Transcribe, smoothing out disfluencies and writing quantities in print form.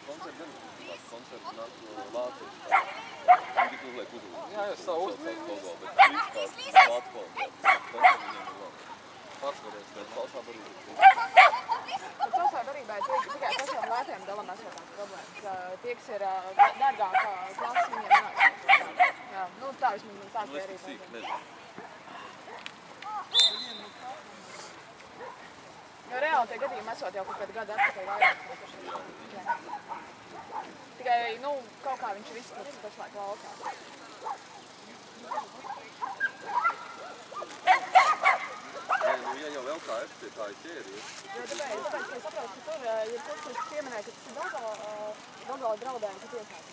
Koncerti gan koncerti nāk no vāciešu. Viņi tik uzliek uzvārdu. Jā, jau savu uzliek. Logo, bet principā vācu kvalitāti. Koncerti viņiem ir labi. Pārsvarēs, bet Salsā barībā. Bet Salsā barībā tikai pašiem lētiem dalam esotās problēmas. Tie, kas ir dārgākā klases, viņiem neesot. Jā, nu tā vismaz man stāstīja arī. Sīk, nezinu. Jo reāli tie gadījumi esot jau kaut kādu gadu atpakaļ vairāk. Tikai, nu, kaut kā viņš ir izsprucis pašlaik laukā. Ja jau LKF pie tā ir ķēries. Jo tāpēc, ka es saprotu, ka tur, ja kurš pieminēja, ka tas ir Daugava draudējums, ir tiesāts.